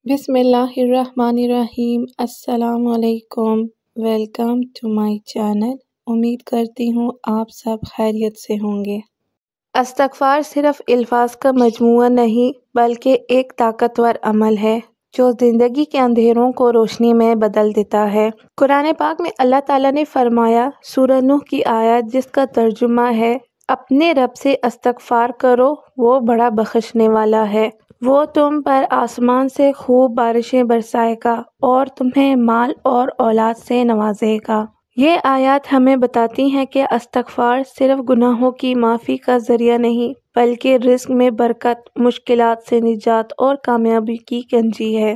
بسم اللہ الرحمن الرحیم۔ السلام علیکم، ویلکم ٹو مائی چینل۔ امید کرتی ہوں آپ سب خیریت سے ہوں گے۔ استغفار صرف الفاظ کا مجموعہ نہیں بلکہ ایک طاقتور عمل ہے جو زندگی کے اندھیروں کو روشنی میں بدل دیتا ہے۔ قرآن پاک میں اللہ تعالیٰ نے فرمایا، سورہ نوح کی آیت جس کا ترجمہ ہے، اپنے رب سے استغفار کرو، وہ بڑا بخشنے والا ہے، وہ تم پر آسمان سے خوب بارشیں برسائے گا اور تمہیں مال اور اولاد سے نوازے گا۔ یہ آیات ہمیں بتاتی ہیں کہ استغفار صرف گناہوں کی معافی کا ذریعہ نہیں بلکہ رزق میں برکت، مشکلات سے نجات اور کامیابی کی کنجی ہے۔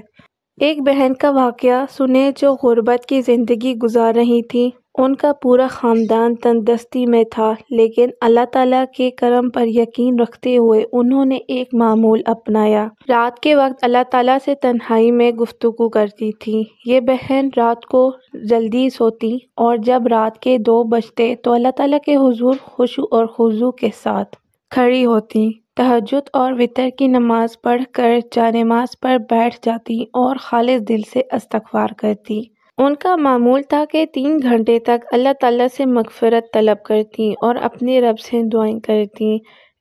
ایک بہن کا واقعہ سنیں جو غربت کی زندگی گزار رہی تھی۔ ان کا پورا خاندان تندرستی میں تھا، لیکن اللہ تعالیٰ کے کرم پر یقین رکھتے ہوئے انہوں نے ایک معمول اپنایا۔ رات کے وقت اللہ تعالیٰ سے تنہائی میں گفتگو کرتی تھی۔ یہ بہن رات کو جلدی سوتی اور جب رات کے 2 بجتے تو اللہ تعالیٰ کے حضور خشوع اور خضوع کے ساتھ کھڑی ہوتی، تہجد اور وتر کی نماز پڑھ کر جانماز پر بیٹھ جاتی اور خالص دل سے استغفار کرتی۔ ان کا معمول تھا کہ 3 گھنٹے تک اللہ تعالیٰ سے مغفرت طلب کرتی اور اپنے رب سے دعائیں کرتی،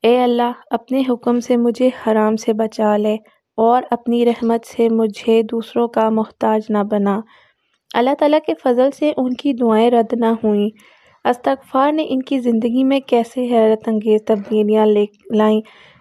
اے اللہ، اپنے حکم سے مجھے حرام سے بچا لے اور اپنی رحمت سے مجھے دوسروں کا محتاج نہ بنا۔ اللہ تعالیٰ کے فضل سے ان کی دعائیں رد نہ ہوئیں۔ استغفار نے ان کی زندگی میں کیسے حیرت انگیز تبدیلیاں لائیں۔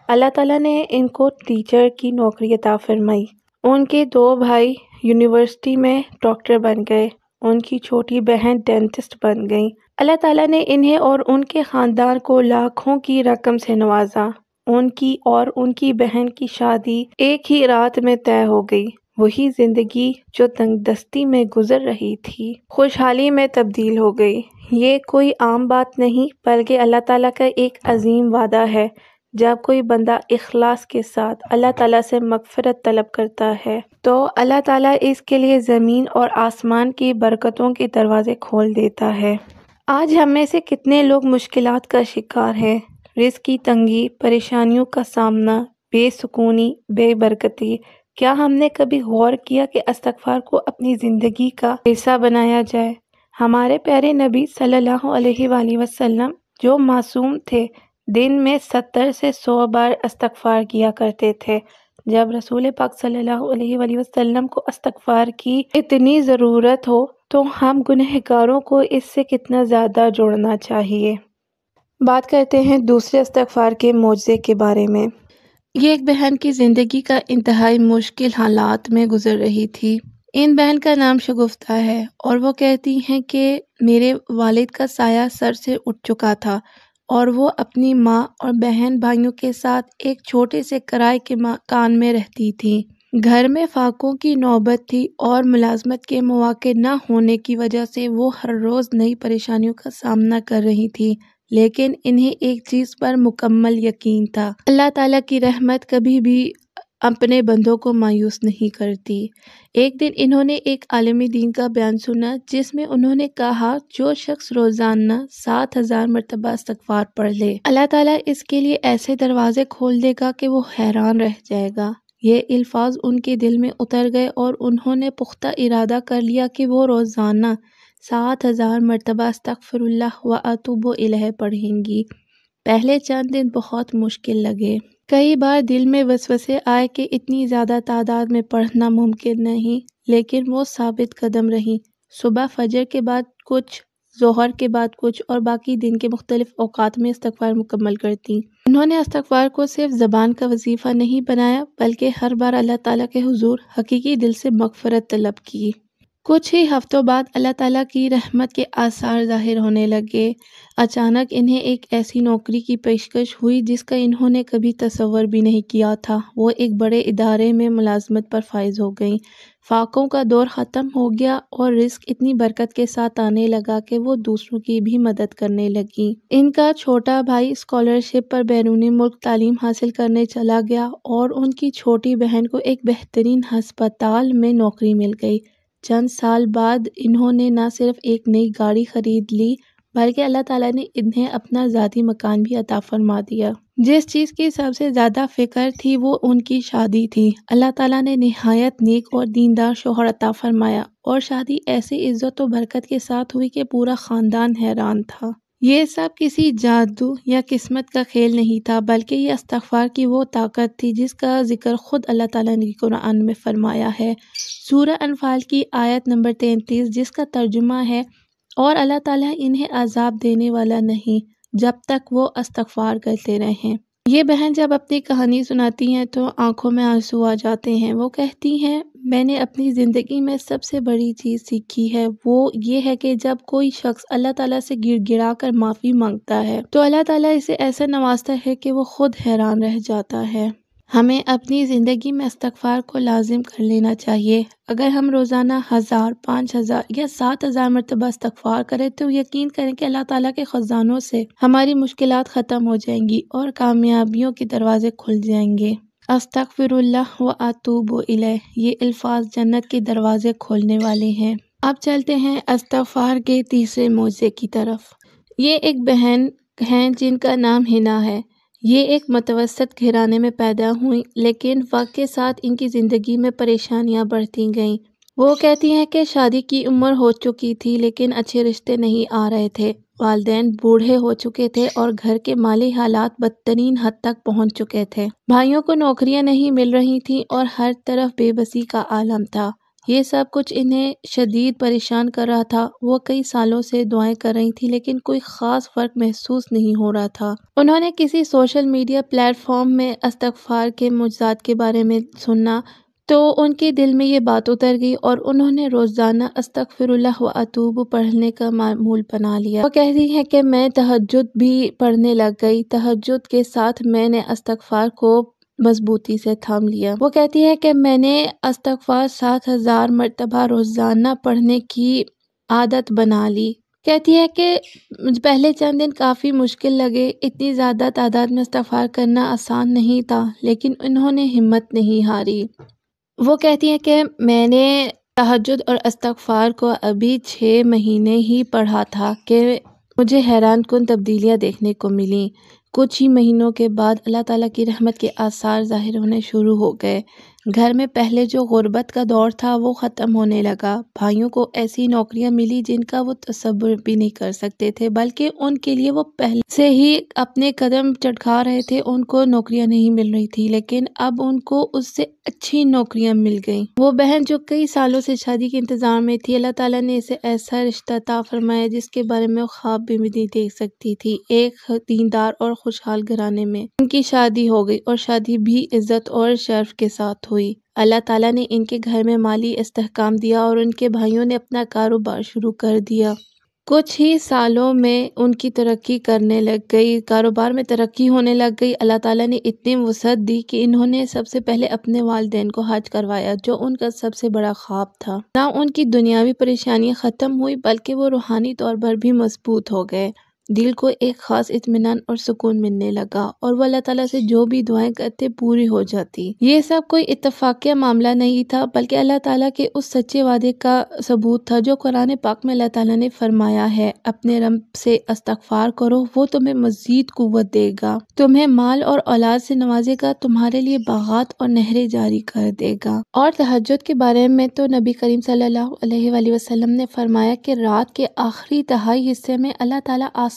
اللہ تعالیٰ نے ان کو ٹیچر کی نوکری عطا فرمائی۔ ان کے 2 بھائی یونیورسٹی میں ڈاکٹر بن گئے، ان کی چھوٹی بہن ڈینٹسٹ بن گئی۔ اللہ تعالیٰ نے انہیں اور ان کے خاندان کو لاکھوں کی رقم سے نوازا۔ ان کی اور ان کی بہن کی شادی ایک ہی رات میں طے ہو گئی۔ وہی زندگی جو تنگ دستی میں گزر رہی تھی، خوشحالی میں تبدیل ہو گئی۔ یہ کوئی عام بات نہیں بلکہ اللہ تعالیٰ کا ایک عظیم وعدہ ہے۔ جب کوئی بندہ اخلاص کے ساتھ اللہ تعالیٰ سے مغفرت طلب کرتا ہے تو اللہ تعالیٰ اس کے لیے زمین اور آسمان کی برکتوں کے دروازے کھول دیتا ہے۔ آج ہم میں سے کتنے لوگ مشکلات کا شکار ہیں، رزق کی تنگی، پریشانیوں کا سامنا، بے سکونی، بے برکتی۔ کیا ہم نے کبھی غور کیا کہ استغفار کو اپنی زندگی کا حصہ بنایا جائے؟ ہمارے پیارے نبی صلی اللہ علیہ وآلہ وسلم جو معصوم تھے، دن میں 70 سے 100 بار استغفار کیا کرتے تھے۔ جب رسول پاک صلی اللہ علیہ وآلہ وسلم کو استغفار کی اتنی ضرورت ہو تو ہم گنہگاروں کو اس سے کتنا زیادہ جوڑنا چاہیے۔ بات کرتے ہیں دوسرے استغفار کے معجزے کے بارے میں۔ یہ ایک بہن کی زندگی کا انتہائی مشکل حالات میں گزر رہی تھی۔ ان بہن کا نام شگفتہ ہے اور وہ کہتی ہیں کہ میرے والد کا سایہ سر سے اٹھ چکا تھا اور وہ اپنی ماں اور بہن بھائیوں کے ساتھ ایک چھوٹے سے کرائے کے مکان میں رہتی تھی۔ گھر میں فاقوں کی نوبت تھی اور ملازمت کے مواقع نہ ہونے کی وجہ سے وہ ہر روز نئی پریشانیوں کا سامنا کر رہی تھی، لیکن انہیں ایک چیز پر مکمل یقین تھا، اللہ تعالیٰ کی رحمت کبھی بھی اپنے بندوں کو مایوس نہیں کرتی۔ ایک دن انہوں نے ایک عالم دین کا بیان سنا جس میں انہوں نے کہا، جو شخص روزانہ 7000 مرتبہ استغفار پڑھ لے، اللہ تعالیٰ اس کے لیے ایسے دروازے کھول دے گا کہ وہ حیران رہ جائے گا۔ یہ الفاظ ان کے دل میں اتر گئے اور انہوں نے پختہ ارادہ کر لیا کہ وہ روزانہ 7000 مرتبہ استغفر اللہ و اتوب الیہ پڑھیں گی۔ پہلے چند دن بہت مشکل لگے۔ کئی بار دل میں وسوسے آئے کہ اتنی زیادہ تعداد میں پڑھنا ممکن نہیں، لیکن وہ ثابت قدم رہیں۔ صبح فجر کے بعد کچھ، ظہر کے بعد کچھ اور باقی دن کے مختلف اوقات میں استغفار مکمل کرتی۔ انہوں نے استغفار کو صرف زبان کا وظیفہ نہیں بنایا بلکہ ہر بار اللہ تعالیٰ کے حضور حقیقی دل سے مغفرت طلب کی۔ کچھ ہی ہفتوں بعد اللہ تعالیٰ کی رحمت کے آثار ظاہر ہونے لگے۔ اچانک انہیں ایک ایسی نوکری کی پیشکش ہوئی جس کا انہوں نے کبھی تصور بھی نہیں کیا تھا۔ وہ ایک بڑے ادارے میں ملازمت پر فائز ہو گئیں۔ فاقوں کا دور ختم ہو گیا اور رزق اتنی برکت کے ساتھ آنے لگا کہ وہ دوسروں کی بھی مدد کرنے لگیں۔ ان کا چھوٹا بھائی اسکالرشپ پر بیرون ملک تعلیم حاصل کرنے چلا گیا اور ان کی چھوٹی بہن کو ایک بہترین ہسپتال میں نوکری مل گئی۔ چند سال بعد انہوں نے نہ صرف ایک نئی گاڑی خرید لی بلکہ اللہ تعالیٰ نے انہیں اپنا ذاتی مکان بھی عطا فرما دیا۔ جس چیز کی سب سے زیادہ فکر تھی وہ ان کی شادی تھی۔ اللہ تعالیٰ نے نہایت نیک اور دیندار شوہر عطا فرمایا اور شادی ایسی عزت و برکت کے ساتھ ہوئی کہ پورا خاندان حیران تھا۔ یہ سب کسی جادو یا قسمت کا کھیل نہیں تھا، بلکہ یہ استغفار کی وہ طاقت تھی جس کا ذکر خود اللہ تعالیٰ نے قرآن میں فرمایا ہے۔ سورہ انفال کی آیت نمبر 33، جس کا ترجمہ ہے، اور اللہ تعالیٰ انہیں عذاب دینے والا نہیں جب تک وہ استغفار کرتے رہیں۔ یہ بہن جب اپنی کہانی سناتی ہیں تو آنکھوں میں آنسو آ جاتے ہیں۔ وہ کہتی ہیں، میں نے اپنی زندگی میں سب سے بڑی چیز سیکھی ہے وہ یہ ہے کہ جب کوئی شخص اللہ تعالیٰ سے گڑ گڑا کر معافی مانگتا ہے تو اللہ تعالیٰ اسے ایسا نوازتا ہے کہ وہ خود حیران رہ جاتا ہے۔ ہمیں اپنی زندگی میں استغفار کو لازم کر لینا چاہیے۔ اگر ہم روزانہ 1000، 5000 یا 7000 مرتبہ استغفار کریں تو یقین کریں کہ اللہ تعالیٰ کے خزانوں سے ہماری مشکلات ختم ہو جائیں گی اور کامیابیوں کے دروازے کھل جائیں گے۔ استغفر اللہ و اتوب الیہ، یہ الفاظ جنت کے دروازے کھولنے والے ہیں۔ اب چلتے ہیں استغفار کے تیسرے موضوع کی طرف۔ یہ ایک بہن ہیں جن کا نام ہنا ہے۔ یہ ایک متوسط گھرانے میں پیدا ہوئیں، لیکن وقت کے ساتھ ان کی زندگی میں پریشانیاں بڑھتی گئیں۔ وہ کہتی ہیں کہ شادی کی عمر ہو چکی تھی لیکن اچھے رشتے نہیں آ رہے تھے، والدین بوڑھے ہو چکے تھے اور گھر کے مالی حالات بدترین حد تک پہنچ چکے تھے۔ بھائیوں کو نوکریاں نہیں مل رہی تھیں اور ہر طرف بے بسی کا عالم تھا۔ یہ سب کچھ انہیں شدید پریشان کر رہا تھا۔ وہ کئی سالوں سے دعائیں کر رہی تھی لیکن کوئی خاص فرق محسوس نہیں ہو رہا تھا۔ انہوں نے کسی سوشل میڈیا پلیٹ فارم میں استغفار کے معجزات کے بارے میں سنا تو ان کے دل میں یہ بات اتر گئی اور انہوں نے روزانہ استغفر اللہ و اتوب پڑھنے کا معمول بنا لیا۔ وہ کہتی ہیں کہ میں تہجد بھی پڑھنے لگ گئی۔ تہجد کے ساتھ میں نے استغفار کو مضبوطی سے تھام لیا۔ وہ کہتی ہے کہ میں نے استغفار 7000 مرتبہ روزانہ پڑھنے کی عادت بنا لی۔ کہتی ہے کہ پہلے چند دن کافی مشکل لگے، اتنی زیادہ تعداد میں استغفار کرنا آسان نہیں تھا، لیکن انہوں نے ہمت نہیں ہاری۔ وہ کہتی ہے کہ میں نے تہجد اور استغفار کو ابھی 6 مہینے ہی پڑھا تھا کہ مجھے حیران کن تبدیلیاں دیکھنے کو ملیں۔ کچھ ہی مہینوں کے بعد اللہ تعالیٰ کی رحمت کے آثار ظاہر ہونے شروع ہو گئے۔ گھر میں پہلے جو غربت کا دور تھا وہ ختم ہونے لگا۔ بھائیوں کو ایسی نوکریاں ملی جن کا وہ تصور بھی نہیں کر سکتے تھے، بلکہ ان کے لیے وہ پہلے سے ہی اپنے قدم چٹکا رہے تھے۔ ان کو نوکریاں نہیں مل رہی تھی لیکن اب ان کو اس سے اچھی نوکریاں مل گئیں۔ وہ بہن جو کئی سالوں سے شادی کے انتظار میں تھی، اللہ تعالیٰ نے اسے ایسا رشتہ عطا فرمایا جس کے بارے میں وہ خواب بھی نہیں دیکھ سکتی تھی۔ ایک دیندار اور خوشحال گھرانے میں ان کی شادی ہو گئی اور شادی بھی عزت اور شرف کے ساتھ ہوئی۔ اللہ تعالیٰ نے ان کے گھر میں مالی استحکام دیا اور ان کے بھائیوں نے اپنا کاروبار شروع کر دیا۔ کچھ ہی سالوں میں ان کی ترقی کرنے لگ گئی، کاروبار میں ترقی ہونے لگ گئی۔ اللہ تعالیٰ نے اتنی وسعت دی کہ انہوں نے سب سے پہلے اپنے والدین کو حج کروایا، جو ان کا سب سے بڑا خواب تھا۔ نہ ان کی دنیاوی پریشانیاں ختم ہوئی بلکہ وہ روحانی طور پر بھی مضبوط ہو گئے۔ دل کو ایک خاص اطمینان اور سکون ملنے لگا اور وہ اللہ تعالیٰ سے جو بھی دعائیں کرتے پوری ہو جاتی۔ یہ سب کوئی اتفاقیہ معاملہ نہیں تھا بلکہ اللہ تعالیٰ کے اس سچے وعدے کا ثبوت تھا جو قرآن پاک میں اللہ تعالیٰ نے فرمایا ہے، اپنے رب سے استغفار کرو، وہ تمہیں مزید قوت دے گا، تمہیں مال اور اولاد سے نوازے گا، تمہارے لیے باغات اور نہریں جاری کر دے گا۔ اور تہجد کے بارے میں تو نبی کریم صلی اللہ علیہ وآلہ وسلم نے فرمایا کہ رات کے آخری تہائی حصے میں اللہ تعالیٰ آسمان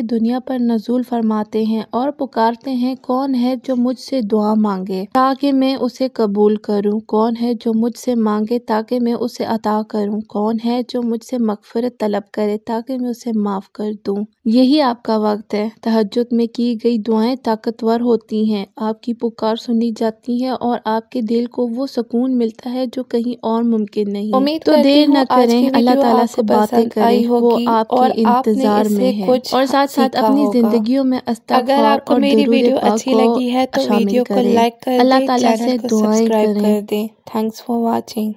دنیا پر نزول فرماتے ہیں اور پکارتے ہیں، کون ہے جو مجھ سے دعا مانگے تاکہ میں اسے قبول کروں، کون ہے جو مجھ سے مانگے تاکہ میں اسے عطا کروں، کون ہے جو مجھ سے مغفرت طلب کرے تاکہ میں اسے معاف کر دوں۔ یہی آپ کا وقت ہے۔ تہجد میں کی گئی دعائیں طاقتور ہوتی ہیں، آپ کی پکار سنی جاتی ہے اور آپ کے دل کو وہ سکون ملتا ہے جو کہیں اور ممکن نہیں۔ تو دیر نہ کریں، اللہ تعالیٰ سے باتیں کریں، وہ آپ کے انتظار میں ہے اور ساتھ ساتھ اپنی زندگیوں میں استغفار اور درود پاک کو شامل کریں۔ اللہ تعالیٰ سے دعائیں کریں۔ Thanks for watching.